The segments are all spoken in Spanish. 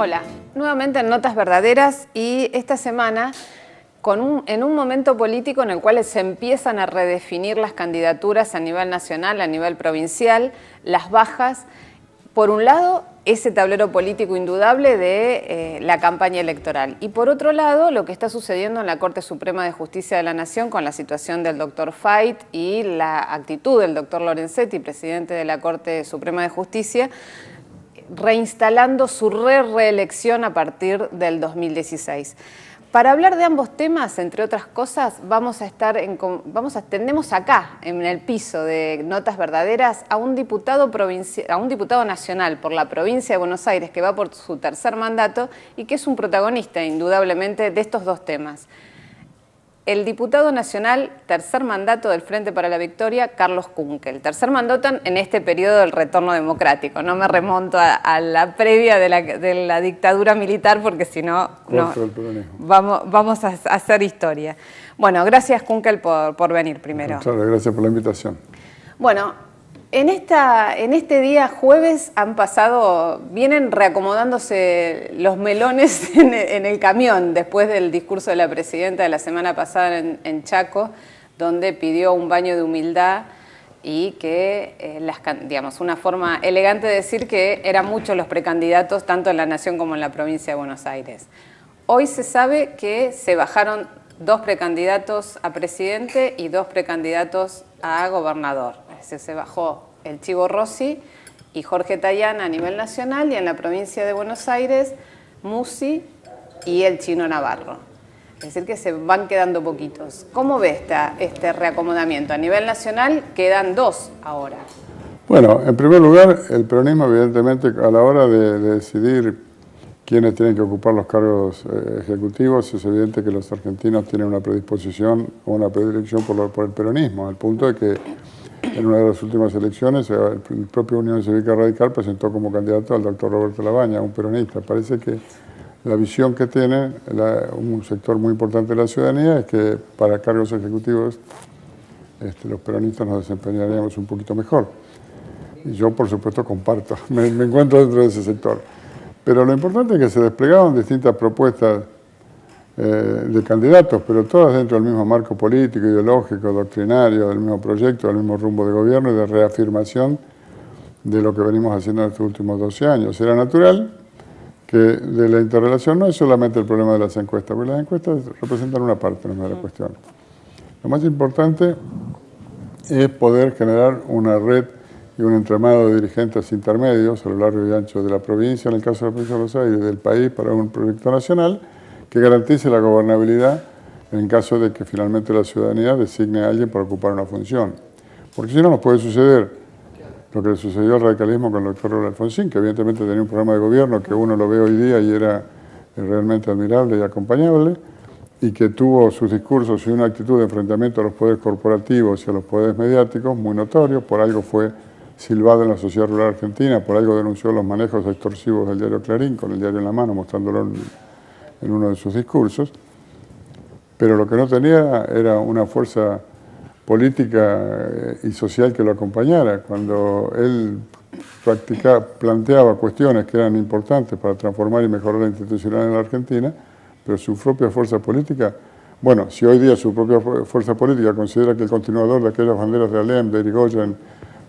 Hola, nuevamente en Notas Verdaderas y esta semana en un momento político en el cual se empiezan a redefinir las candidaturas a nivel nacional, a nivel provincial, las bajas. Por un lado, ese tablero político indudable de la campaña electoral. Y por otro lado, lo que está sucediendo en la Corte Suprema de Justicia de la Nación con la situación del doctor Fait y la actitud del doctor Lorenzetti, presidente de la Corte Suprema de Justicia, reinstalando su reelección a partir del 2016. Para hablar de ambos temas, entre otras cosas, tenemos acá, en el piso de Notas Verdaderas, a un diputado nacional por la provincia de Buenos Aires que va por su tercer mandato y que es un protagonista, indudablemente, de estos dos temas. El diputado nacional, tercer mandato del Frente para la Victoria, Carlos Kunkel. Tercer mandato en este periodo del retorno democrático. No me remonto a la previa de la dictadura militar porque si no, vamos a hacer historia. Bueno, gracias Kunkel por venir primero. Muchas gracias por la invitación. Bueno, en este día jueves vienen reacomodándose los melones en el camión después del discurso de la presidenta de la semana pasada en Chaco, donde pidió un baño de humildad y que, una forma elegante de decir que eran muchos los precandidatos, tanto en la Nación como en la provincia de Buenos Aires. Hoy se sabe que se bajaron 2 precandidatos a presidente y 2 precandidatos a gobernador. Se bajó el Chivo Rossi y Jorge Tayana a nivel nacional y en la provincia de Buenos Aires, Musi y el Chino Navarro. Es decir, que se van quedando poquitos. ¿Cómo ve este reacomodamiento? A nivel nacional quedan 2 ahora. Bueno, en primer lugar, el peronismo evidentemente a la hora de decidir quiénes tienen que ocupar los cargos ejecutivos, es evidente que los argentinos tienen una predisposición o una predilección por el peronismo, al punto de que en una de las últimas elecciones el propio Unión Cívica Radical presentó como candidato al doctor Roberto Labaña, un peronista. Parece que la visión que tiene un sector muy importante de la ciudadanía es que para cargos ejecutivos los peronistas nos desempeñaríamos un poquito mejor. Y yo, por supuesto, comparto, me encuentro dentro de ese sector. Pero lo importante es que se desplegaban distintas propuestas de candidatos, pero todas dentro del mismo marco político, ideológico, doctrinario, del mismo proyecto, del mismo rumbo de gobierno y de reafirmación de lo que venimos haciendo en estos últimos 12 años. Era natural que de la interrelación no es solamente el problema de las encuestas, porque las encuestas representan una parte de la cuestión. Lo más importante es poder generar una red y un entramado de dirigentes intermedios a lo largo y ancho de la provincia, en el caso de la provincia de Buenos Aires, del país, para un proyecto nacional que garantice la gobernabilidad en caso de que finalmente la ciudadanía designe a alguien para ocupar una función. Porque si no, nos puede suceder lo que le sucedió al radicalismo con el doctor Raúl Alfonsín, que evidentemente tenía un programa de gobierno que uno lo ve hoy día y era realmente admirable y acompañable, y que tuvo sus discursos y una actitud de enfrentamiento a los poderes corporativos y a los poderes mediáticos muy notorio. Por algo fue silbado en la sociedad rural argentina, por algo denunció los manejos extorsivos del diario Clarín, con el diario en la mano, mostrándolo en uno de sus discursos, pero lo que no tenía era una fuerza política y social que lo acompañara. Cuando él planteaba cuestiones que eran importantes para transformar y mejorar la institucionalidad en la Argentina, pero su propia fuerza política, bueno, si hoy día su propia fuerza política considera que el continuador de aquellas banderas de Alem, de Irigoyen,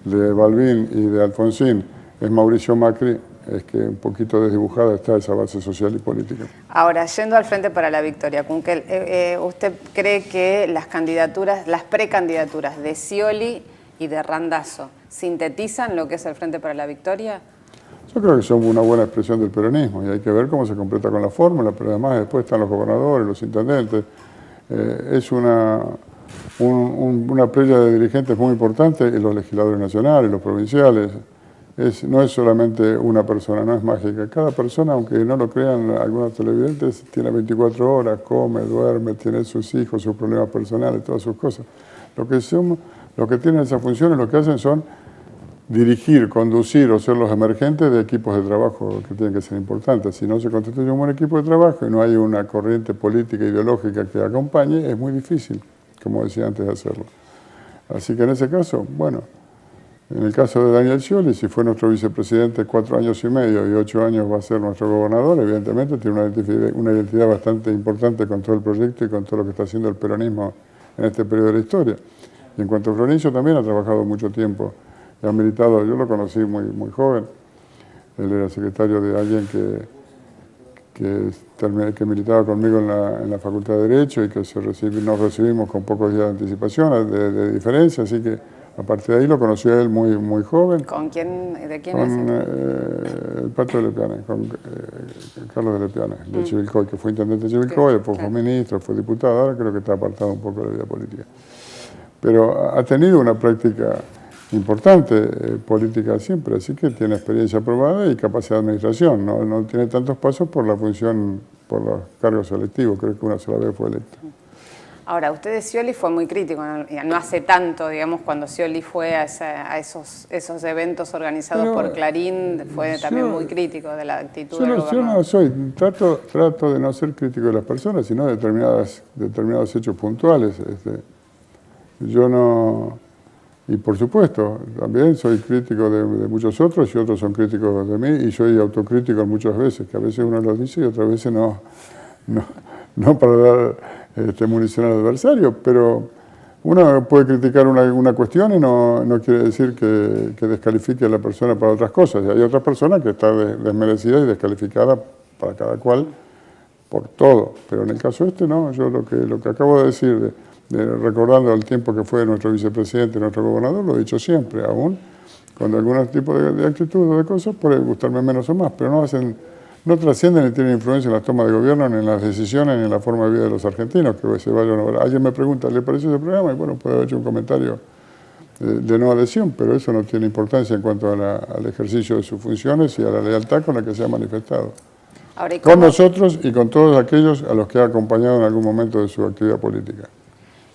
de Balbín y de Alfonsín es Mauricio Macri, es que un poquito desdibujada está esa base social y política. Ahora, yendo al Frente para la Victoria, Kunkel, ¿usted cree que las precandidaturas de Scioli y de Randazzo sintetizan lo que es el Frente para la Victoria? Yo creo que son una buena expresión del peronismo y hay que ver cómo se completa con la fórmula, pero además después están los gobernadores, los intendentes. Es una playa de dirigentes muy importante, y los legisladores nacionales, los provinciales. No es solamente una persona, no es mágica. Cada persona, aunque no lo crean algunos televidentes, tiene 24 horas, come, duerme, tiene sus hijos, sus problemas personales, todas sus cosas. Lo que tienen esas funciones, lo que hacen son dirigir, conducir o ser los emergentes de equipos de trabajo que tienen que ser importantes. Si no se constituye un buen equipo de trabajo y no hay una corriente política e ideológica que acompañe, es muy difícil, como decía antes, de hacerlo. Así que en ese caso, bueno, En el caso de Daniel Scioli, si fue nuestro vicepresidente 4 años y medio y 8 años va a ser nuestro gobernador, evidentemente tiene una identidad bastante importante con todo el proyecto y con todo lo que está haciendo el peronismo en este periodo de la historia. Y en cuanto a Florencio, también ha trabajado mucho tiempo, y ha militado, yo lo conocí muy joven, él era secretario de alguien que militaba conmigo en la Facultad de Derecho y que nos recibimos con pocos días de anticipación, de diferencia, así que a partir de ahí lo conocí a él muy joven. ¿Con quién? ¿De quién con, es? El Pato de Lepiane, con Carlos de Lepiane, de Chivilcoy, que fue intendente de Chivilcoy, después fue ministro, fue diputado, ahora creo que está apartado un poco de la vida política. Pero ha tenido una práctica importante política siempre, así que tiene experiencia probada y capacidad de administración. No tiene tantos pasos por la función, por los cargos selectivos, creo que una sola vez fue electo. Ahora, usted de Scioli fue muy crítico, no hace tanto, digamos, cuando Scioli fue a esos eventos organizados por Clarín, fue también muy crítico de la actitud del gobernador. Yo no soy, trato de no ser crítico de las personas, sino de determinados hechos puntuales. Yo no... Y por supuesto, también soy crítico de muchos otros y otros son críticos de mí y soy autocrítico muchas veces, que a veces uno lo dice y otras veces no para dar munición al adversario, pero uno puede criticar una cuestión y no quiere decir que descalifique a la persona para otras cosas. Y hay otra persona que está desmerecida y descalificada para cada cual por todo, pero en el caso no, yo lo que acabo de decir recordando el tiempo que fue nuestro vicepresidente, nuestro gobernador, lo he dicho siempre, aún con algún tipo de actitud o de cosas, puede gustarme menos o más, pero no trascienden ni tienen influencia en la toma de gobierno, ni en las decisiones, ni en la forma de vida de los argentinos, que se vayan a ver. Alguien me pregunta, ¿le parece ese programa? Y bueno, puede haber hecho un comentario de no adhesión, pero eso no tiene importancia en cuanto al ejercicio de sus funciones y a la lealtad con la que se ha manifestado. Ahora, con nosotros y con todos aquellos a los que ha acompañado en algún momento de su actividad política.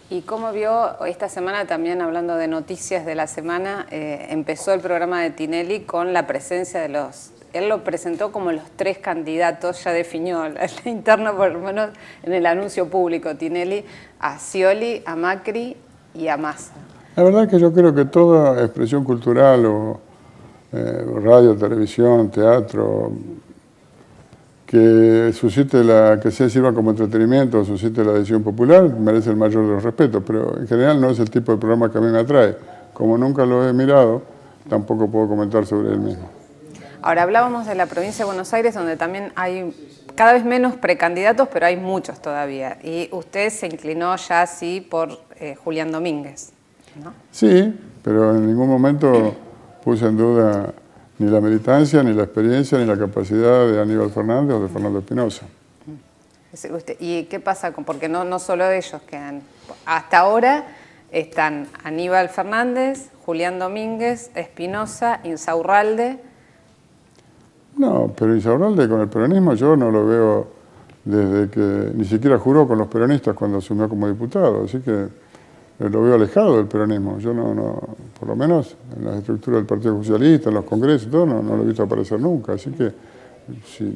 ¿Y cómo vio esta semana, también hablando de noticias de la semana, empezó el programa de Tinelli con la presencia de él lo presentó como los 3 candidatos, ya definió la interna, por lo menos en el anuncio público, Tinelli, a Scioli, a Macri y a Massa? La verdad es que yo creo que toda expresión cultural o radio, televisión, teatro, que se sirva como entretenimiento, suscite la adhesión popular, merece el mayor de los respetos, pero en general no es el tipo de programa que a mí me atrae. Como nunca lo he mirado, tampoco puedo comentar sobre él mismo. Ahora, hablábamos de la provincia de Buenos Aires, donde también hay cada vez menos precandidatos, pero hay muchos todavía. Y usted se inclinó ya sí por Julián Domínguez, ¿no? Sí, pero en ningún momento puse en duda ni la militancia, ni la experiencia, ni la capacidad de Aníbal Fernández o de Fernando Espinosa. ¿Y qué pasa? Porque no solo ellos quedan. Hasta ahora están Aníbal Fernández, Julián Domínguez, Espinosa, Insaurralde. No, pero Insaurralde con el peronismo yo no lo veo desde que ni siquiera juró con los peronistas cuando asumió como diputado, así que lo veo alejado del peronismo. Yo por lo menos en las estructuras del Partido Socialista, en los congresos, todo, no lo he visto aparecer nunca, así que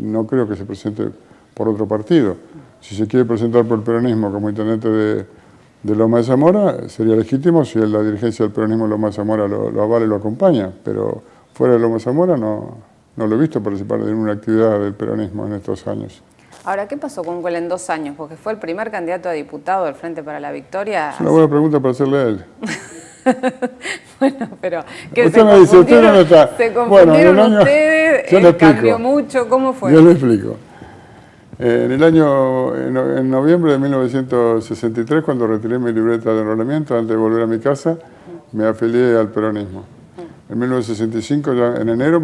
no creo que se presente por otro partido. Si se quiere presentar por el peronismo como intendente de Loma de Zamora, sería legítimo si la dirigencia del peronismo de Loma de Zamora lo avala y lo acompaña, pero fuera de Loma de Zamora no lo he visto participar de ninguna actividad del peronismo en estos años. Ahora, ¿qué pasó con Güell en 2 años? Porque fue el primer candidato a diputado del Frente para la Victoria. Es una buena pregunta para hacerle a él. Bueno, pero usted me dice, usted no está. Se confundieron ustedes, cambió mucho, ¿cómo fue? Yo le explico. En noviembre de 1963, cuando retiré mi libreta de enrolamiento, antes de volver a mi casa, me afilié al peronismo. En 1965, ya en enero,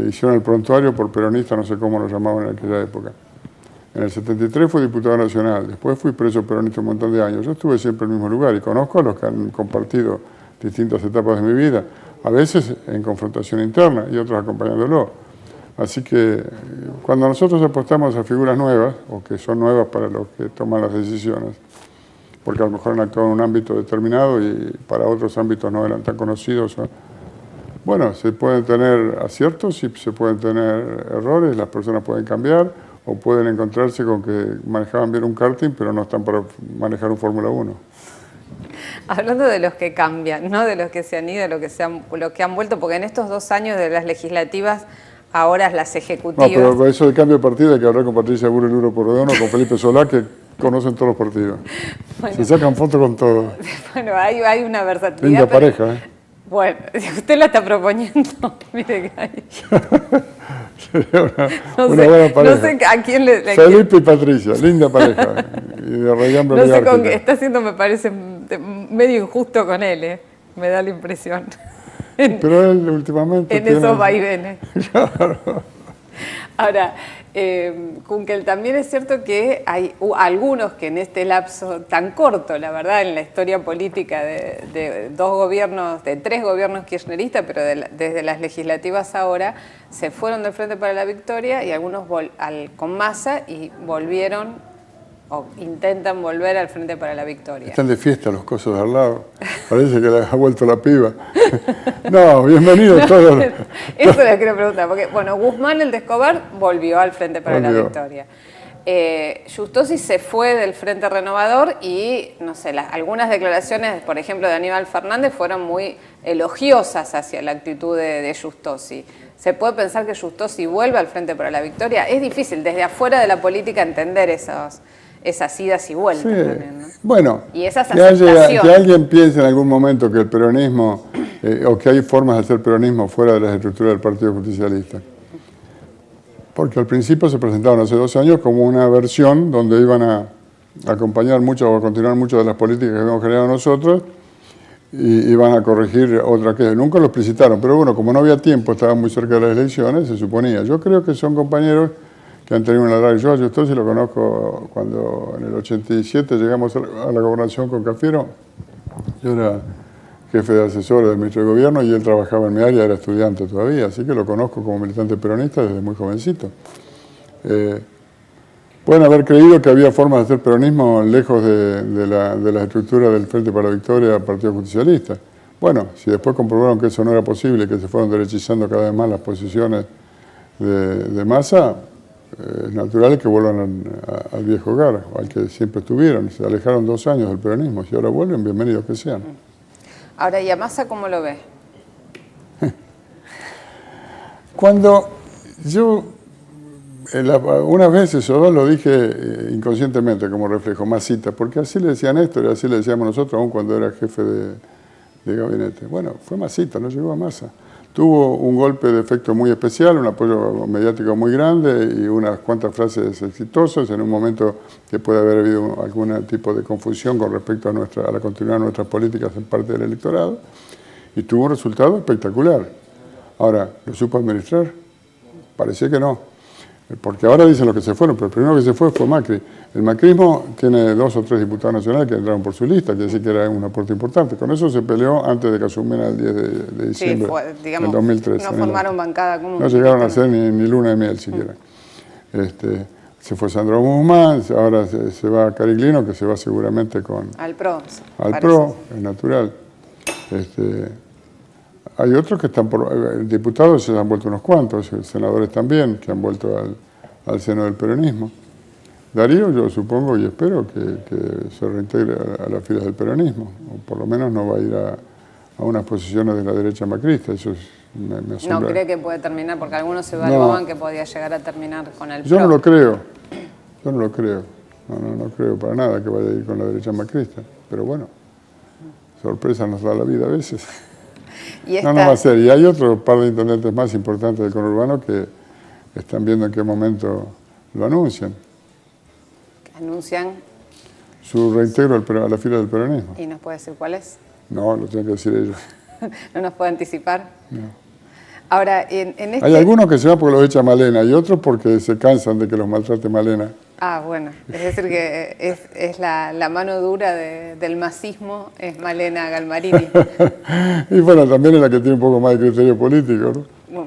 hicieron el prontuario por peronista, no sé cómo lo llamaban en aquella época. En el 73 fui diputado nacional, después fui preso peronista un montón de años. Yo estuve siempre en el mismo lugar y conozco a los que han compartido distintas etapas de mi vida, a veces en confrontación interna y otros acompañándolo. Así que cuando nosotros apostamos a figuras nuevas, o que son nuevas para los que toman las decisiones, porque a lo mejor han actuado en un ámbito determinado y para otros ámbitos no eran tan conocidos, bueno, se pueden tener aciertos y se pueden tener errores, las personas pueden cambiar o pueden encontrarse con que manejaban bien un karting pero no están para manejar un Fórmula 1. Hablando de los que cambian, no de los que se han ido, los que han vuelto, porque en estos 2 años de las legislativas, ahora las ejecutivas... No, pero eso de cambio de partido hay que hablar con Patricia Bullrich Pueyrredón o con Felipe Solá, que conocen todos los partidos. Bueno, se sacan fotos con todo. Bueno, hay una versatilidad. Linda pareja, ¿eh? Bueno, usted la está proponiendo, mire que hay... Sería una buena pareja. No sé a quién le... Felipe y Patricia, linda pareja. Y de Rayambra no sé con qué está haciendo, me parece medio injusto con él, me da la impresión. Pero él últimamente... En esos vaivenes. Claro. Ahora, Kunkel, también es cierto que hay algunos que en este lapso tan corto, la verdad, en la historia política de 2 gobiernos, de 3 gobiernos kirchneristas, pero desde las legislativas ahora, se fueron del Frente para la Victoria y algunos con Massa y volvieron o intentan volver al Frente para la Victoria. Están de fiesta los cosos de al lado. Parece que les ha vuelto la piba. No, bienvenidos todos. Eso les quiero preguntar, porque, bueno, Guzmán, el de Escobar, volvió al Frente para la Victoria. Justosi se fue del Frente Renovador y, no sé, algunas declaraciones, por ejemplo, de Aníbal Fernández fueron muy elogiosas hacia la actitud de Justosi. ¿Se puede pensar que Justosi vuelve al Frente para la Victoria? Es difícil desde afuera de la política entender esas idas y vueltas. Sí. También, ¿no? Bueno, y esas que alguien piense en algún momento que el peronismo, o que hay formas de hacer peronismo fuera de las estructuras del Partido Justicialista. Porque al principio se presentaron hace 2 años como una versión donde iban a acompañar mucho o a continuar muchas de las políticas que habíamos generado nosotros y iban a corregir otras que nunca lo explicitaron. Pero bueno, como no había tiempo, estaban muy cerca de las elecciones, se suponía. Yo creo que son compañeros que han tenido una larga... Yo a Justosi lo conozco cuando en el 87 llegamos a la gobernación con Cafiero. Yo era jefe de asesores del ministro de Gobierno y él trabajaba en mi área, era estudiante todavía, así que lo conozco como militante peronista desde muy jovencito. Pueden haber creído que había formas de hacer peronismo lejos de la estructura del Frente para la Victoria del Partido Justicialista. Bueno, si después comprobaron que eso no era posible y que se fueron derechizando cada vez más las posiciones de Massa, es natural que vuelvan al viejo hogar, al que siempre estuvieron. Se alejaron 2 años del peronismo. Si ahora vuelven, bienvenidos que sean. Ahora, ¿y a Massa cómo lo ve? Cuando yo, unas veces o 2 lo dije inconscientemente como reflejo, Massita, porque así le decían Néstor y así le decíamos nosotros aún cuando era jefe de gabinete. Bueno, fue Massita, no llegó a Massa. Tuvo un golpe de efecto muy especial, un apoyo mediático muy grande y unas cuantas frases exitosas en un momento que puede haber habido algún tipo de confusión con respecto a la continuidad de nuestras políticas en parte del electorado, y tuvo un resultado espectacular. Ahora, ¿lo supo administrar? Parecía que no, porque ahora dicen los que se fueron, pero el primero que se fue Macri. El macrismo tiene 2 o 3 diputados nacionales que entraron por su lista, quiere decir que era un aporte importante. Con eso se peleó antes de que asumiera el 10 de diciembre del 2013. No formaron bancada común. No llegaron a hacer ni luna de miel siquiera. Se fue Sandro Guzmán, ahora se va Cariglino, que se va seguramente con... Al PRO. Al PRO, es natural. Hay otros que están por... diputados se han vuelto unos cuantos, senadores también, que han vuelto al seno del peronismo. Darío, yo supongo y espero que se reintegre a las filas del peronismo, o por lo menos no va a ir a unas posiciones de la derecha macrista, eso me asombra. ¿No cree que puede terminar? Porque algunos evaluaban que podía llegar a terminar con el PRO. Yo no lo creo, no creo para nada que vaya a ir con la derecha macrista, pero bueno, sorpresa nos da la vida a veces. No va a ser. Y hay otro par de intendentes más importantes del conurbano que están viendo en qué momento lo anuncian. ¿Anuncian? Su reintegro a la fila del peronismo. ¿Y nos puede decir cuál es? No, lo tienen que decir ellos. ¿No nos puede anticipar? No. Ahora, Hay algunos que se van porque los echa Malena y otros porque se cansan de que los maltrate Malena. Ah, bueno. Es decir que es la mano dura del masismo, es Malena Galmarini. Y bueno, también es la que tiene un poco más de criterio político, ¿no?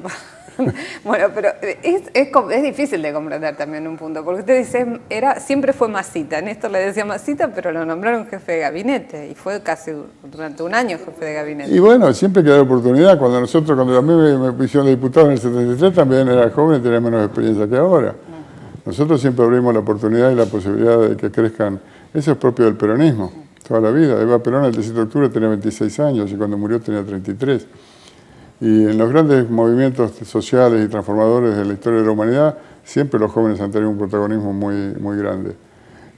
Bueno, pero es difícil de comprender también un punto, porque usted dice, siempre fue Massita, Néstor le decía Massita, pero lo nombraron jefe de gabinete, y fue casi durante 1 año jefe de gabinete. Y bueno, siempre que hay oportunidad, cuando a mí me pusieron de diputado en el 73, también era joven y tenía menos experiencia que ahora. Nosotros siempre abrimos la oportunidad y la posibilidad de que crezcan, eso es propio del peronismo. toda la vida. Eva Perón el 17 de octubre tenía 26 años y cuando murió tenía 33. Y en los grandes movimientos sociales y transformadores de la historia de la humanidad, siempre los jóvenes han tenido un protagonismo muy grande.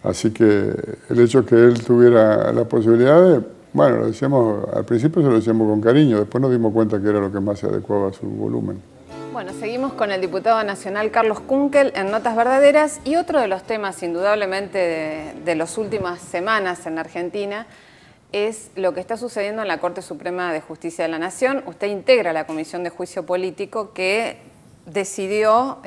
Así que el hecho que él tuviera la posibilidad de, bueno, lo decíamos, al principio se lo decíamos con cariño, después nos dimos cuenta que era lo que más se adecuaba a su volumen. Bueno, seguimos con el diputado nacional Carlos Kunkel en Notas Verdaderas y otro de los temas indudablemente de las últimas semanas en Argentina es lo que está sucediendo en la Corte Suprema de Justicia de la Nación. Usted integra la Comisión de Juicio Político que decidió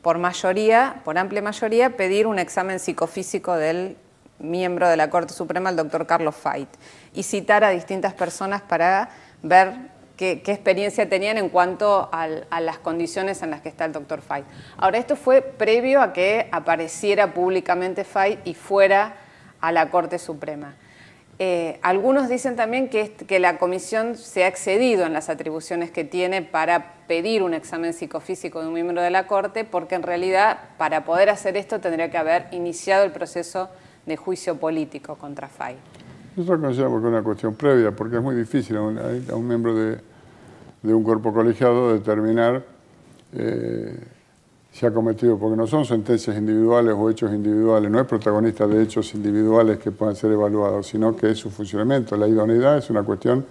por amplia mayoría, pedir un examen psicofísico del miembro de la Corte Suprema, el doctor Carlos Fait, y citar a distintas personas para ver qué experiencia tenían en cuanto a las condiciones en las que está el doctor Fait. Ahora, esto fue previo a que apareciera públicamente Fait y fuera a la Corte Suprema. Algunos dicen también que la comisión se ha excedido en las atribuciones que tiene para pedir un examen psicofísico de un miembro de la Corte, porque en realidad para poder hacer esto tendría que haber iniciado el proceso de juicio político contra Fait. Nosotros consideramos que es una cuestión previa, porque es muy difícil a un miembro de un cuerpo colegiado determinar si ha cometido, porque no son sentencias individuales o hechos individuales, no es protagonista de hechos individuales que puedan ser evaluados, sino que es su funcionamiento. La idoneidad es una cuestión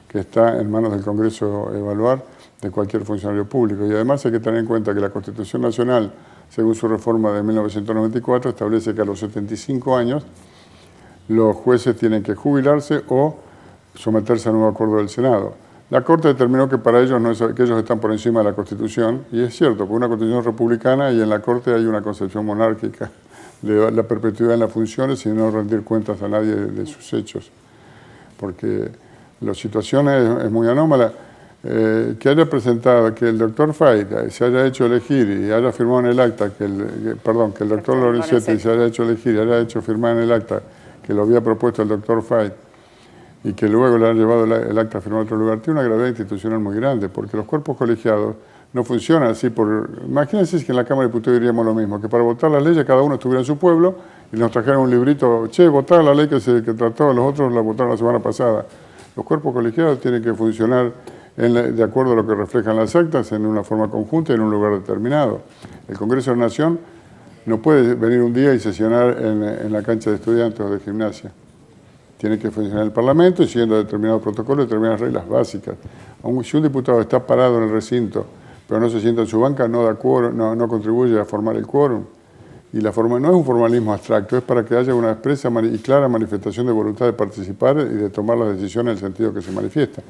que está en manos del Congreso evaluar de cualquier funcionario público. Y además hay que tener en cuenta que la Constitución Nacional, según su reforma de 1994, establece que a los 75 años los jueces tienen que jubilarse o someterse a un nuevo acuerdo del Senado. La Corte determinó que para ellos que ellos están por encima de la Constitución, y es cierto, porque una Constitución republicana y en la Corte hay una concepción monárquica de la perpetuidad en las funciones y no rendir cuentas a nadie de sus hechos. Porque la situación es muy anómala. Que haya presentado, que el doctor Fait se haya hecho elegir y haya firmado en el acta, que el doctor Lorenzetti se haya hecho elegir y haya hecho firmar en el acta que lo había propuesto el doctor Fait, y que luego le han llevado el acta a firmar en otro lugar, tiene una gravedad institucional muy grande, porque los cuerpos colegiados no funcionan así Imagínense que en la Cámara de Diputados diríamos lo mismo, que para votar las leyes cada uno estuviera en su pueblo y nos trajeran un librito, votar la ley que trató, los otros la votaron la semana pasada. Los cuerpos colegiados tienen que funcionar de acuerdo a lo que reflejan las actas, en una forma conjunta y en un lugar determinado. El Congreso de la Nación no puede venir un día y sesionar en la cancha de estudiantes o de gimnasia. Tiene que funcionar el Parlamento y siguiendo determinados protocolos, determinadas reglas básicas. Si un diputado está parado en el recinto, pero no se sienta en su banca, no contribuye a formar el quórum. Y la forma no es un formalismo abstracto, es para que haya una expresa y clara manifestación de voluntad de participar y de tomar las decisiones en el sentido que se manifiesta.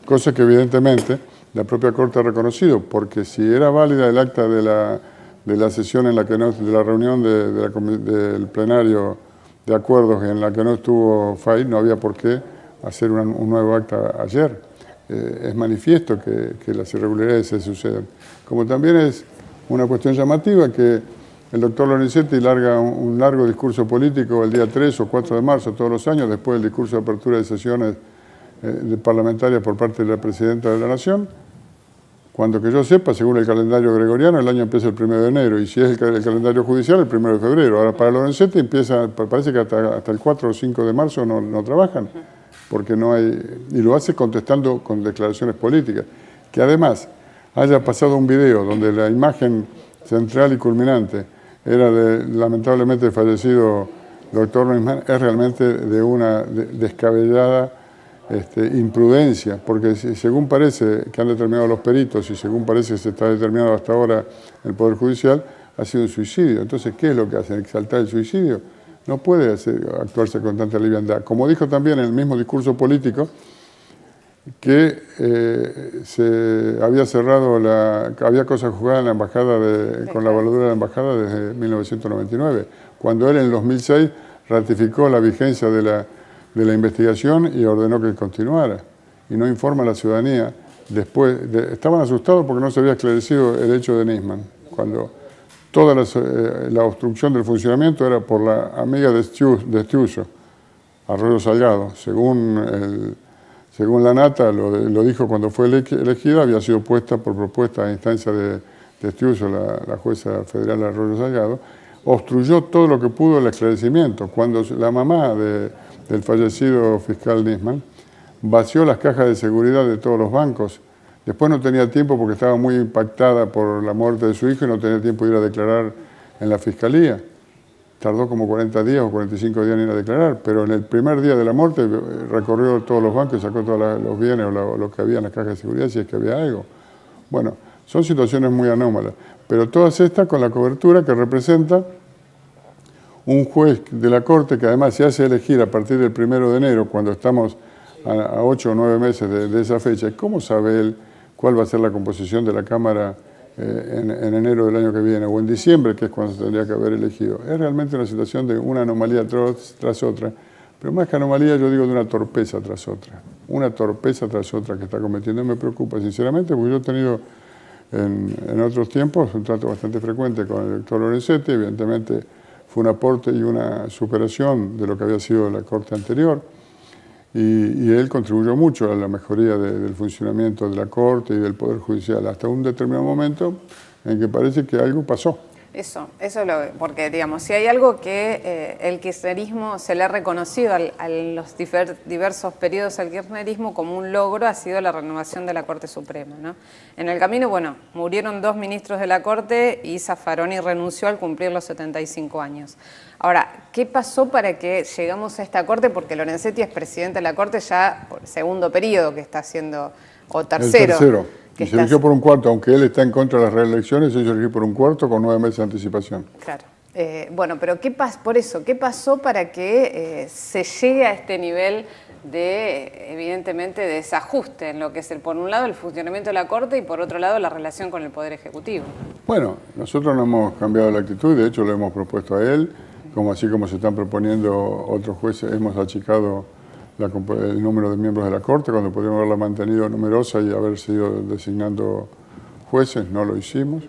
Cosa que evidentemente la propia Corte ha reconocido, porque si era válida el acta de la sesión en la que de la reunión del plenario de acuerdos en la que no estuvo Fait, no había por qué hacer un nuevo acta ayer. Es manifiesto que las irregularidades se sucedan. Como también es una cuestión llamativa que el doctor Lorenzetti larga un largo discurso político el día 3 o 4 de marzo todos los años, después del discurso de apertura de sesiones parlamentarias por parte de la Presidenta de la Nación, cuando que yo sepa, según el calendario gregoriano, el año empieza el 1 de enero, y si es el calendario judicial, el 1 de febrero. Ahora, para Lorenzetti empieza, parece que hasta el 4 o 5 de marzo no trabajan, porque no hay, y lo hace contestando con declaraciones políticas. Que además haya pasado un video donde la imagen central y culminante era lamentablemente fallecido doctor Nisman, es realmente de una descabellada imprudencia, porque según parece que han determinado los peritos y según parece que se está determinado hasta ahora el Poder Judicial, ha sido un suicidio. Entonces, ¿qué es lo que hacen? ¿Exaltar el suicidio? No puede actuarse con tanta liviandad. Como dijo también en el mismo discurso político, que se había cerrado, había cosas jugadas en la embajada, con la valadura de la embajada desde 1999, cuando él en el 2006 ratificó la vigencia de la investigación y ordenó que continuara, y no informa a la ciudadanía. Estaban asustados porque no se había esclarecido el hecho de Nisman, cuando toda la obstrucción del funcionamiento era por la amiga de Estiuso, Arroyo Salgado. Según la Nata, lo dijo cuando fue elegida, había sido puesta por propuesta a instancia de Estiuso, la jueza federal de Arroyo Salgado, obstruyó todo lo que pudo el esclarecimiento. Cuando la mamá de el fallecido fiscal Nisman, vació las cajas de seguridad de todos los bancos. Después no tenía tiempo porque estaba muy impactada por la muerte de su hijo y no tenía tiempo de ir a declarar en la fiscalía. Tardó como 40 días o 45 días en ir a declarar, pero en el primer día de la muerte recorrió todos los bancos y sacó todos los bienes o lo que había en las cajas de seguridad, si es que había algo. Bueno, son situaciones muy anómalas, pero todas estas con la cobertura que representa un juez de la Corte que además se hace elegir a partir del 1 de enero, cuando estamos a 8 o 9 meses de esa fecha. ¿Cómo sabe él cuál va a ser la composición de la Cámara en enero del año que viene o en diciembre, que es cuando se tendría que haber elegido? Es realmente una situación de una anomalía tras otra, pero más que anomalía yo digo de una torpeza tras otra que está cometiendo. Y me preocupa sinceramente porque yo he tenido en otros tiempos un trato bastante frecuente con el doctor Lorenzetti. Evidentemente fue un aporte y una superación de lo que había sido la Corte anterior. Y él contribuyó mucho a la mejoría del funcionamiento de la Corte y del Poder Judicial, hasta un determinado momento en que parece que algo pasó. Eso es porque digamos, si hay algo que el kirchnerismo se le ha reconocido a los diversos periodos al kirchnerismo como un logro, ha sido la renovación de la Corte Suprema, ¿no? En el camino, bueno, murieron 2 ministros de la Corte y Zaffaroni renunció al cumplir los 75 años. Ahora, ¿qué pasó para que llegamos a esta Corte? Porque Lorenzetti es presidente de la Corte ya por segundo periodo que está haciendo, o tercero. El tercero. Y se eligió por un cuarto, aunque él está en contra de las reelecciones, se eligió por un cuarto con 9 meses de anticipación. Claro. Bueno, pero ¿qué pasó para que se llegue a este nivel de, evidentemente, desajuste en lo que es, por un lado, el funcionamiento de la Corte y, por otro lado, la relación con el Poder Ejecutivo? Bueno, nosotros no hemos cambiado la actitud, de hecho lo hemos propuesto a él, así como se están proponiendo otros jueces, hemos achicado el número de miembros de la Corte, cuando podríamos haberla mantenido numerosa y haber seguido designando jueces, no lo hicimos.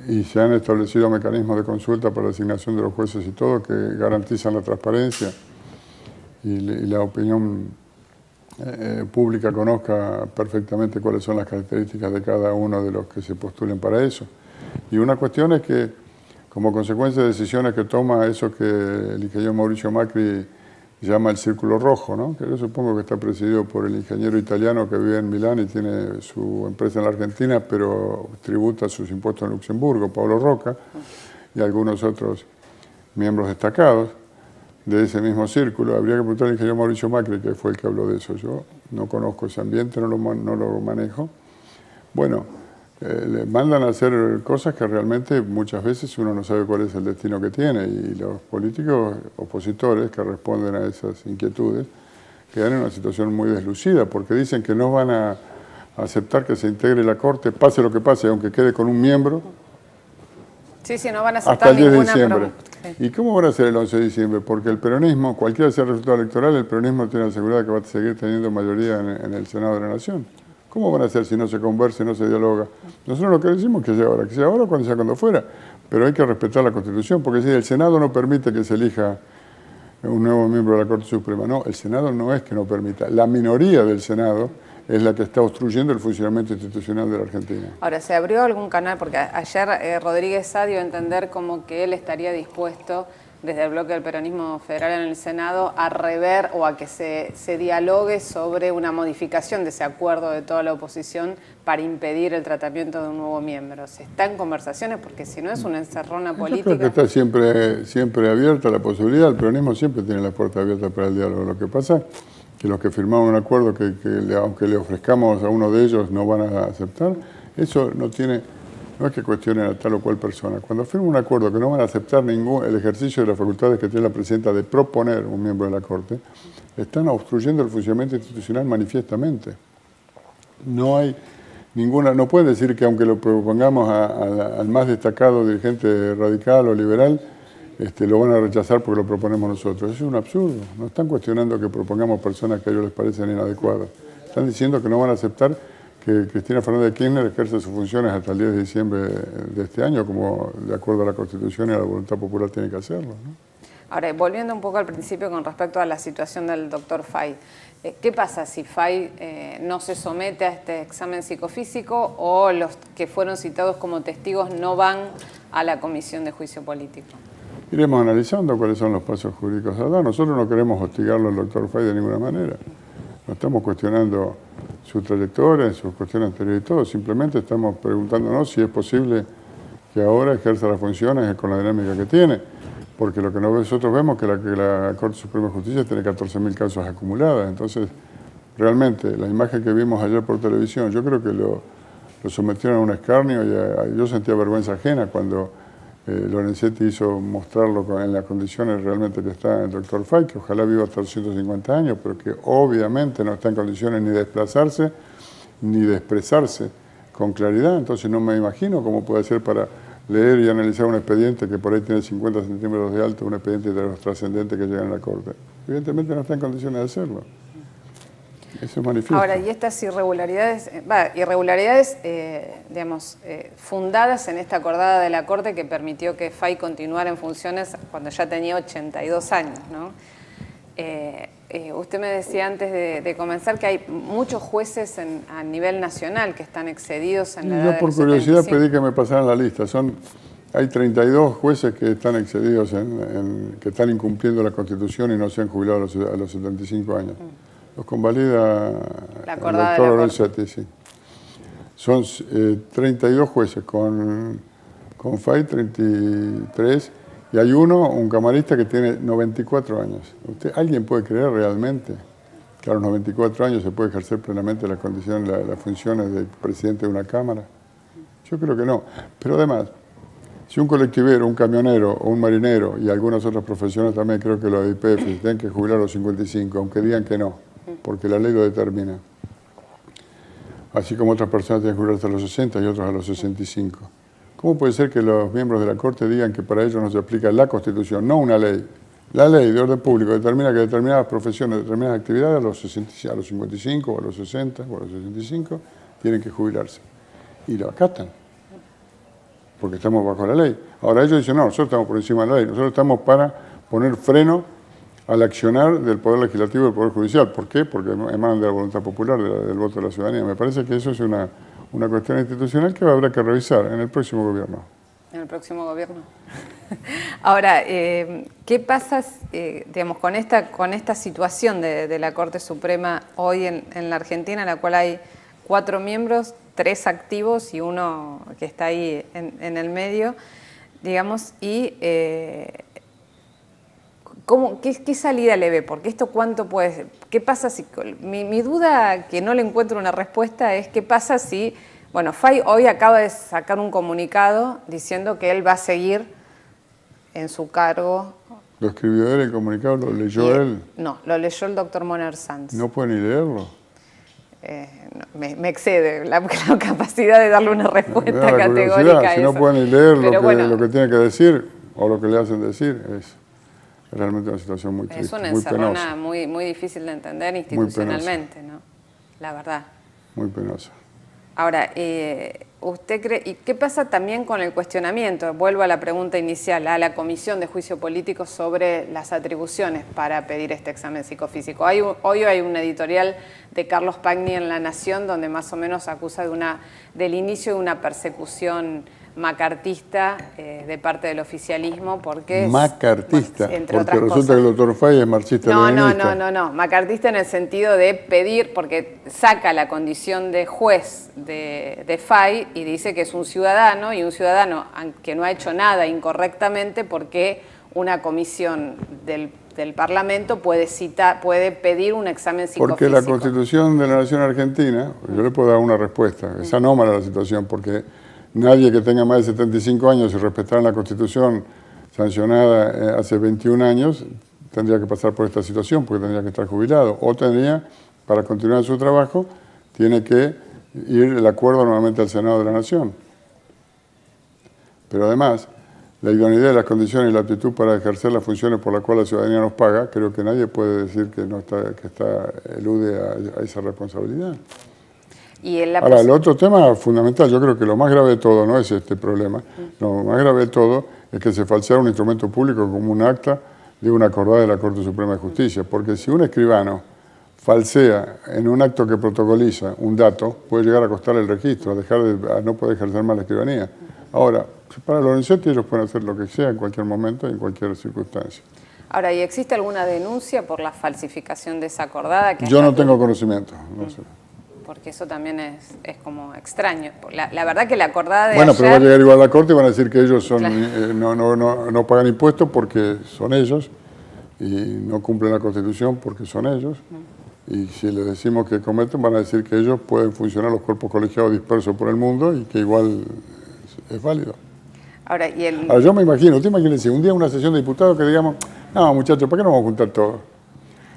Y se han establecido mecanismos de consulta para la designación de los jueces y todo, que garantizan la transparencia y la opinión pública conozca perfectamente cuáles son las características de cada uno de los que se postulen para eso. Y una cuestión es que, como consecuencia de decisiones que toma eso que el ingeniero Mauricio Macri llama el Círculo Rojo, ¿no? Que yo supongo que está presidido por el ingeniero italiano que vive en Milán y tiene su empresa en la Argentina, pero tributa sus impuestos en Luxemburgo, Pablo Roca, y algunos otros miembros destacados de ese mismo círculo. Habría que preguntar al ingeniero Mauricio Macri, que fue el que habló de eso. Yo no conozco ese ambiente, no lo manejo. Bueno, le mandan a hacer cosas que realmente muchas veces uno no sabe cuál es el destino que tiene, y los políticos opositores que responden a esas inquietudes quedan en una situación muy deslucida, porque dicen que no van a aceptar que se integre la Corte, pase lo que pase, aunque quede con un miembro. Sí, no van a aceptar hasta el 10 de ninguna diciembre. ¿Y cómo van a hacer el 11 de diciembre? Porque el peronismo, cualquiera sea el resultado electoral, el peronismo tiene la seguridad que va a seguir teniendo mayoría en el Senado de la Nación. ¿Cómo van a hacer si no se conversa, no se dialoga? Nosotros lo que decimos es que sea ahora cuando sea cuando fuera, pero hay que respetar la Constitución, porque si el Senado no permite que se elija un nuevo miembro de la Corte Suprema, no, el Senado no es que no permita, la minoría del Senado es la que está obstruyendo el funcionamiento institucional de la Argentina. Ahora, ¿se abrió algún canal? Porque ayer Rodríguez Sá dio a entender como que él estaría dispuesto, desde el bloque del peronismo federal en el Senado, a rever o a que se dialogue sobre una modificación de ese acuerdo de toda la oposición para impedir el tratamiento de un nuevo miembro. ¿Se está en conversaciones? Porque si no es una encerrona política. Yo creo que está siempre abierta la posibilidad, el peronismo siempre tiene la puerta abierta para el diálogo. Lo que pasa es que los que firmamos un acuerdo que aunque le ofrezcamos a uno de ellos no van a aceptar, eso no es que cuestionen a tal o cual persona. Cuando firman un acuerdo que no van a aceptar el ejercicio de las facultades que tiene la presidenta de proponer un miembro de la Corte, están obstruyendo el funcionamiento institucional manifiestamente. No hay no pueden decir que aunque lo propongamos al más destacado dirigente radical o liberal, lo van a rechazar porque lo proponemos nosotros. Eso es un absurdo. No están cuestionando que propongamos personas que a ellos les parecen inadecuadas. Están diciendo que no van a aceptar que Cristina Fernández de Kirchner ejerce sus funciones hasta el 10 de diciembre de este año, como de acuerdo a la Constitución y a la voluntad popular tiene que hacerlo, ¿no? Ahora, volviendo un poco al principio con respecto a la situación del doctor Fay, ¿qué pasa si Fay no se somete a este examen psicofísico o los que fueron citados como testigos no van a la comisión de juicio político? iremos analizando cuáles son los pasos jurídicos a dar. Nosotros no queremos hostigarlo al doctor Fay de ninguna manera. No estamos cuestionando su trayectoria, sus cuestiones anteriores y todo. Simplemente estamos preguntándonos si es posible que ahora ejerza las funciones con la dinámica que tiene. Porque lo que nosotros vemos es que la Corte Suprema de Justicia tiene 14.000 casos acumulados. Entonces, realmente, la imagen que vimos ayer por televisión, yo creo que lo sometieron a un escarnio y yo sentía vergüenza ajena cuando Lorenzetti hizo mostrarlo en las condiciones realmente que está el doctor Fay, que ojalá viva hasta los 150 años, pero que obviamente no está en condiciones ni de desplazarse ni de expresarse con claridad. Entonces no me imagino cómo puede ser para leer y analizar un expediente que por ahí tiene 50 centímetros de alto, un expediente de los trascendentes que llegan a la Corte. Evidentemente no está en condiciones de hacerlo. Eso es manifiesto. Ahora, y estas irregularidades, digamos, fundadas en esta acordada de la Corte que permitió que Fay continuara en funciones cuando ya tenía 82 años, ¿no? Usted me decía antes de comenzar que hay muchos jueces a nivel nacional que están excedidos en la edad de los 75. Yo por curiosidad pedí que me pasaran la lista. Hay 32 jueces que están excedidos, que están incumpliendo la Constitución y no se han jubilado a los 75 años. Los convalida el doctor Lorenzetti, sí. Son 32 jueces, con Fay 33, y hay un camarista que tiene 94 años. ¿Alguien puede creer realmente que a los 94 años se puede ejercer plenamente las funciones de presidente de una Cámara? Yo creo que no. Pero además, si un colectivero, un camionero o un marinero y algunas otras profesiones también, creo que los IPF tienen que jubilar a los 55, aunque digan que no, porque la ley lo determina. Así como otras personas tienen que jubilar hasta los 60 y otros a los 65. ¿Cómo puede ser que los miembros de la Corte digan que para ellos no se aplica la Constitución, no una ley? La ley de orden público determina que determinadas profesiones, determinadas actividades a los 55 o a los 60 o a los 65 tienen que jubilarse. Y lo acatan, porque estamos bajo la ley. Ahora ellos dicen, no, nosotros estamos por encima de la ley, nosotros estamos para poner freno al accionar del Poder Legislativo y del Poder Judicial. ¿Por qué? Porque emanan de la voluntad popular, del voto de la ciudadanía. Me parece que eso es una cuestión institucional que habrá que revisar en el próximo gobierno. En el próximo gobierno. Ahora, ¿qué pasa digamos, con esta situación de la Corte Suprema hoy en la Argentina, en la cual hay 4 miembros, 3 activos y uno que está ahí en el medio, digamos, y ¿qué salida le ve? Porque esto cuánto puede ser. ¿Qué pasa si...? Mi duda, que no le encuentro una respuesta, es qué pasa si... Bueno, Fay hoy acaba de sacar un comunicado diciendo que él va a seguir en su cargo. ¿Lo escribió él el comunicado? ¿Lo leyó él? No, lo leyó el doctor Moner Sanz. ¿No puede ni leerlo? No, me excede la capacidad de darle una respuesta categórica a si eso. No puede ni leer lo que tiene que decir o lo que le hacen decir, es realmente una situación muy triste, es una muy penosa. encerrona muy difícil de entender institucionalmente, ¿no? La verdad. Muy penosa. Ahora, ¿usted cree, y qué pasa también con el cuestionamiento? Vuelvo a la pregunta inicial, a la Comisión de Juicio Político sobre las atribuciones para pedir este examen psicofísico. Hoy hay un editorial de Carlos Pagni en La Nación donde más o menos acusa del inicio de una persecución macartista de parte del oficialismo porque macartista, bueno, porque resulta que el doctor Fay es marxista-leninista. No, macartista en el sentido de pedir, porque saca la condición de juez de Fay y dice que es un ciudadano, y un ciudadano que no ha hecho nada incorrectamente, porque una comisión del Parlamento puede pedir un examen psicofísico. Porque la Constitución de la Nación Argentina, yo le puedo dar una respuesta, es anómala la situación, porque nadie que tenga más de 75 años y respetara la Constitución sancionada hace 21 años tendría que pasar por esta situación porque tendría que estar jubilado. O tendría, para continuar su trabajo, tiene que ir el acuerdo nuevamente al Senado de la Nación. Pero además, la idoneidad de las condiciones y la aptitud para ejercer las funciones por las cuales la ciudadanía nos paga, creo que nadie puede decir que elude a esa responsabilidad. Ahora, el otro tema fundamental, yo creo que lo más grave de todo no es este problema, lo más grave de todo es que se falsea un instrumento público como un acta de una acordada de la Corte Suprema de Justicia, porque si un escribano falsea en un acto que protocoliza un dato, puede llegar a costar el registro, a no poder ejercer más la escribanía. Ahora, para Lorenzetti ellos pueden hacer lo que sea en cualquier momento y en cualquier circunstancia. Ahora, ¿y existe alguna denuncia por la falsificación de esa acordada? Yo no tengo conocimiento, no sé. Porque eso también es como extraño. La verdad que la acordada de Bueno, ayer... pero va a llegar igual a la corte y van a decir que ellos son, Claro. no pagan impuestos porque son ellos y no cumplen la Constitución porque son ellos. Y si les decimos que cometen, van a decir que ellos pueden funcionar los cuerpos colegiados dispersos por el mundo y que igual es válido. Ahora, yo me imagino, usted imagínese, un día una sesión de diputados que digamos, no muchachos, ¿para qué nos vamos a juntar todos?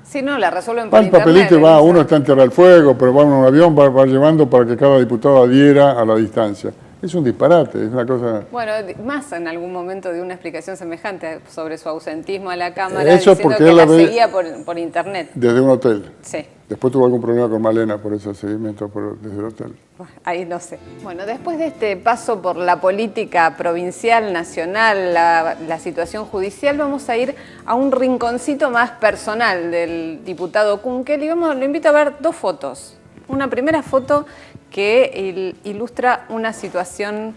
Sí, no, la resuelven Va por el internet. papelito y va, uno está en Tierra del Fuego, pero va en un avión, va llevando para que cada diputado adhiera a la distancia. Es un disparate, es una cosa... Bueno, más en algún momento de una explicación semejante sobre su ausentismo a la Cámara, Eso diciendo porque que él la la ve seguía por internet. desde un hotel. Sí. Después tuvo algún problema con Malena por ese seguimiento desde el hotel. Ahí no sé. Bueno, después de este paso por la política provincial, nacional, la situación judicial, vamos a ir a un rinconcito más personal del diputado Kunkel y lo invito a ver dos fotos. Una primera foto que ilustra una situación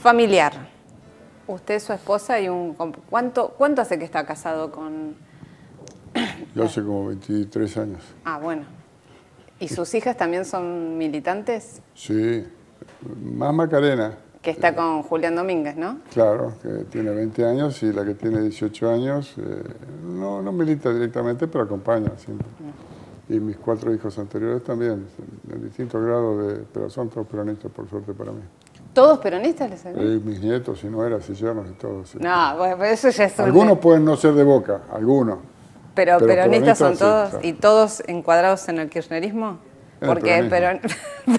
familiar. Usted, su esposa y un... ¿Cuánto hace que está casado con...? Yo hace como 23 años. Ah, bueno. ¿Y sus hijas también son militantes? Sí, más Macarena. Que está con Julián Domínguez, ¿no? Claro, que tiene 20 años y la que tiene 18 años no milita directamente, pero acompaña siempre. Y mis 4 hijos anteriores también, en distintos grados, pero son todos peronistas, por suerte para mí. ¿Todos peronistas les salen? Mis nietos, si no eran, si yernos y todos. Sí. No, bueno, eso ya es Algunos pueden no ser de Boca, algunos. Pero peronistas son todos, sí, claro. ¿Y todos encuadrados en el kirchnerismo? Porque el peronismo.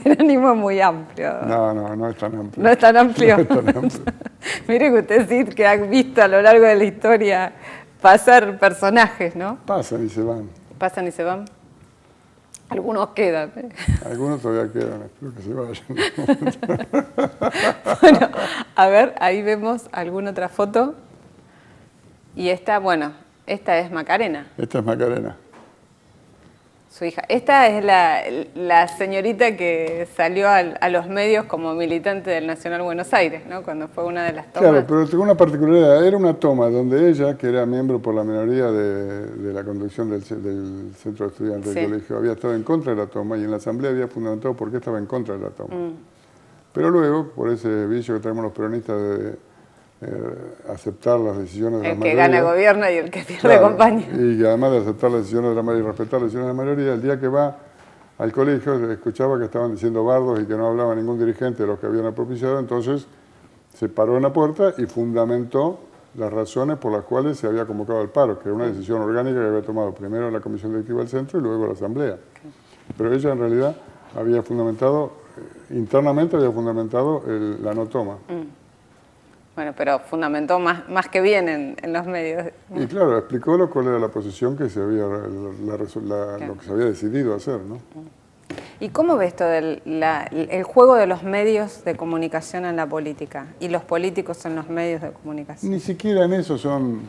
peronismo es muy amplio. No es tan amplio. ¿No es tan amplio? No es tan amplio. Mire que usted sí que ha visto a lo largo de la historia pasar personajes, ¿no? Pasan y se van. Pasan y se van. Algunos quedan. Algunos todavía quedan, espero que se vayan. Bueno, a ver, ahí vemos alguna otra foto. Y esta, bueno, esta es Macarena. Esta es Macarena. Su hija. Esta es la señorita que salió a los medios como militante del Nacional Buenos Aires, ¿no? Cuando fue una de las tomas. Claro, pero tengo una particularidad. Era una toma donde ella, que era miembro por la minoría de la conducción del centro de estudiantes del colegio, había estado en contra de la toma y en la asamblea había fundamentado por qué estaba en contra de la toma. Pero luego, por ese vicio que tenemos los peronistas de aceptar las decisiones de la mayoría. El que gana gobierna y el que pierde claro, acompaña. Y además de aceptar las decisiones de la mayoría y respetar las decisiones de la mayoría, el día que va al colegio escuchaba que estaban diciendo bardos y que no hablaba ningún dirigente de los que habían propiciado, entonces se paró en la puerta y fundamentó las razones por las cuales se había convocado el paro, que era una decisión orgánica que había tomado primero la Comisión Directiva del Centro y luego la Asamblea. Pero ella en realidad había fundamentado, internamente había fundamentado la no toma. Bueno, pero fundamentó más que bien en los medios. Y claro, explicó cuál era la posición que se había, lo que se había decidido hacer, ¿no? ¿Y cómo ves esto del el juego de los medios de comunicación en la política y los políticos en los medios de comunicación? Ni siquiera en eso son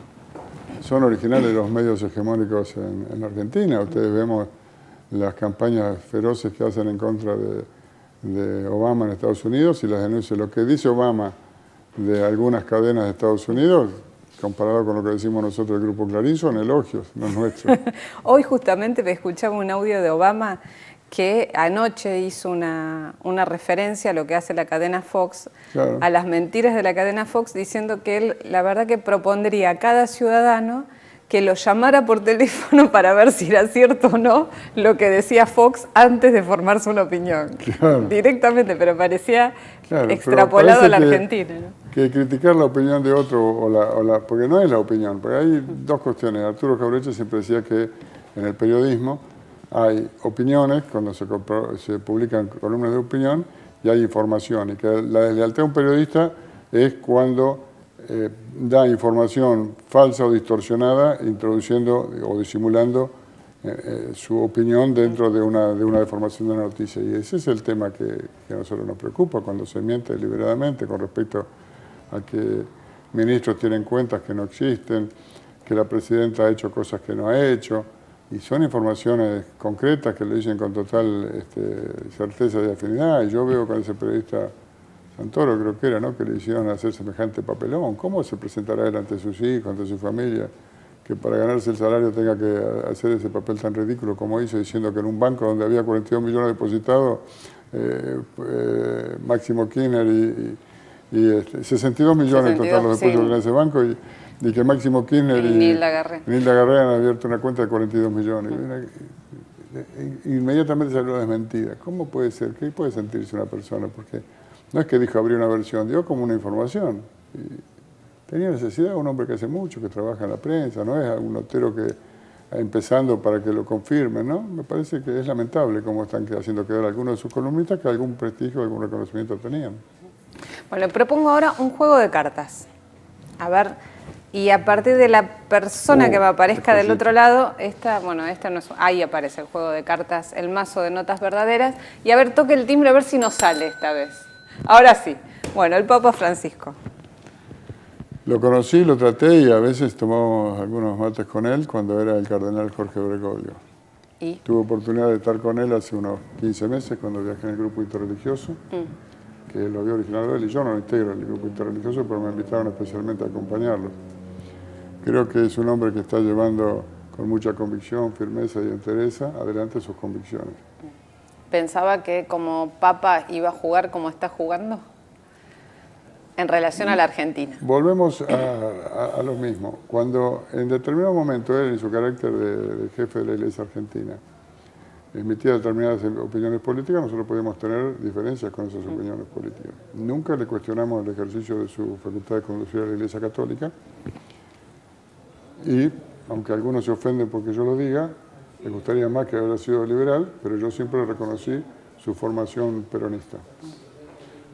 originales los medios hegemónicos en la Argentina. Ustedes vemos las campañas feroces que hacen en contra de Obama en Estados Unidos y las denuncias. Lo que dice Obama de algunas cadenas de Estados Unidos, comparado con lo que decimos nosotros del Grupo Clarín, son elogios, no nuestros. Hoy justamente me escuchaba un audio de Obama que anoche hizo una referencia a lo que hace la cadena Fox, claro, a las mentiras de la cadena Fox, diciendo que él, la verdad que propondría a cada ciudadano que lo llamara por teléfono para ver si era cierto o no lo que decía Fox antes de formarse una opinión. Claro. Directamente, pero parecía claro, extrapolado pero a la Argentina, ¿no? Que criticar la opinión de otro, porque no es la opinión, porque hay dos cuestiones. Arturo Jauretche siempre decía que en el periodismo hay opiniones, cuando se publican columnas de opinión, y hay información, y que la deslealtad de un periodista es cuando da información falsa o distorsionada, introduciendo o disimulando su opinión dentro de una deformación de una noticia. Y ese es el tema que a nosotros nos preocupa cuando se miente deliberadamente con respecto a que ministros tienen cuentas que no existen, que la presidenta ha hecho cosas que no ha hecho, y son informaciones concretas que lo dicen con total certeza y afinidad. Y yo veo con ese periodista Santoro creo que era, ¿no? Que le hicieron hacer semejante papelón. ¿Cómo se presentará él ante sus hijos, ante su familia, que para ganarse el salario tenga que hacer ese papel tan ridículo como hizo, diciendo que en un banco donde había 42 millones depositados, Máximo Kirchner y 62 millones en total los depósitos en ese banco, y que Máximo Kirchner y Nilda Garré han abierto una cuenta de 42 millones. Inmediatamente salió desmentida. ¿Cómo puede ser? ¿Qué puede sentirse una persona? Porque no es que dijo abrir una versión, dio como una información. Y tenía necesidad, un hombre que hace mucho, que trabaja en la prensa, no es un notero que empezando para que lo confirmen, ¿no? Me parece que es lamentable cómo están haciendo quedar algunos de sus columnistas que algún prestigio, algún reconocimiento tenían. Bueno, propongo ahora un juego de cartas. A ver, y a partir de la persona que me aparezca del otro lado, esta no es, ahí aparece el juego de cartas, el mazo de notas verdaderas, y a ver, toque el timbre a ver si nos sale esta vez. Ahora sí. Bueno, el Papa Francisco. Lo conocí, lo traté y a veces tomamos algunos mates con él cuando era el cardenal Jorge Bergoglio. ¿Y? Tuve oportunidad de estar con él hace unos 15 meses cuando viajé en el grupo interreligioso, que lo había originado él y yo no lo integro en el grupo interreligioso, pero me invitaron especialmente a acompañarlo. Creo que es un hombre que está llevando con mucha convicción, firmeza y entereza adelante sus convicciones. ¿Pensaba que como Papa iba a jugar como está jugando? En relación a la Argentina. Volvemos a lo mismo. Cuando en determinado momento él, en su carácter de jefe de la Iglesia Argentina, emitía determinadas opiniones políticas, nosotros podíamos tener diferencias con esas opiniones políticas. Nunca le cuestionamos el ejercicio de su facultad de conducir a la Iglesia Católica y, aunque algunos se ofenden porque yo lo diga, me gustaría más que hubiera sido liberal, pero yo siempre reconocí su formación peronista.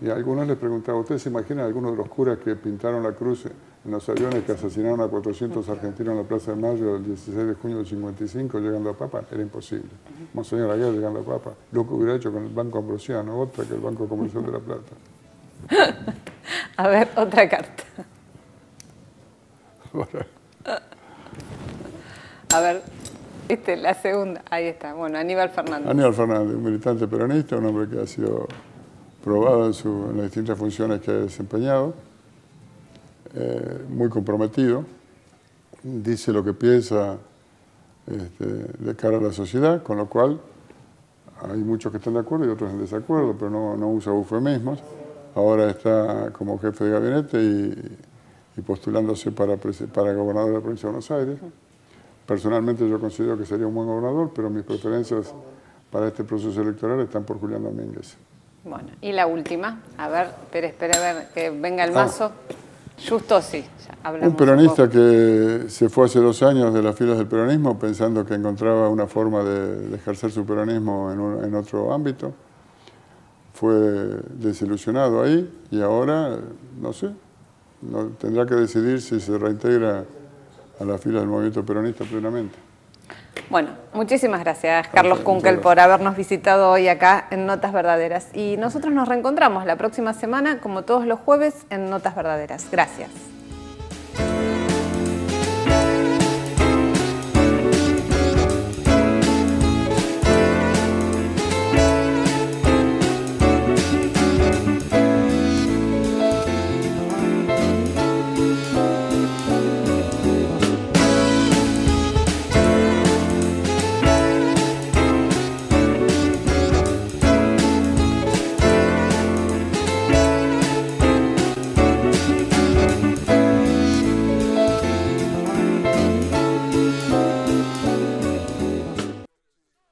Y a algunos les preguntaba, ¿ustedes se imaginan algunos de los curas que pintaron la cruz en los aviones que asesinaron a 400 argentinos en la Plaza de Mayo el 16 de junio del 55 llegando a Papa? Era imposible. Monseñor Aguirre llegando a Papa. Lo que hubiera hecho con el Banco Ambrosiano, otra que el Banco Comercial de la Plata. A ver, otra carta. A ver, ¿viste? La segunda. Ahí está. Bueno, Aníbal Fernández. Aníbal Fernández, un militante peronista, un hombre que ha sido probado en las distintas funciones que ha desempeñado, muy comprometido, dice lo que piensa de cara a la sociedad, con lo cual hay muchos que están de acuerdo y otros en desacuerdo, pero no usa eufemismos. Ahora está como jefe de gabinete y postulándose para gobernador de la provincia de Buenos Aires. Personalmente yo considero que sería un buen gobernador, pero mis preferencias para este proceso electoral están por Julián Domínguez. Bueno, y la última, a ver, espera a ver que venga el mazo. Justo sí, ya hablamos. Un peronista que se fue hace 2 años de las filas del peronismo pensando que encontraba una forma de ejercer su peronismo en otro ámbito. Fue desilusionado ahí y ahora, no sé, tendrá que decidir si se reintegra a las filas del movimiento peronista plenamente. Bueno, muchísimas gracias, Carlos Kunkel, por habernos visitado hoy acá en Notas Verdaderas. Y nosotros nos reencontramos la próxima semana, como todos los jueves, en Notas Verdaderas. Gracias.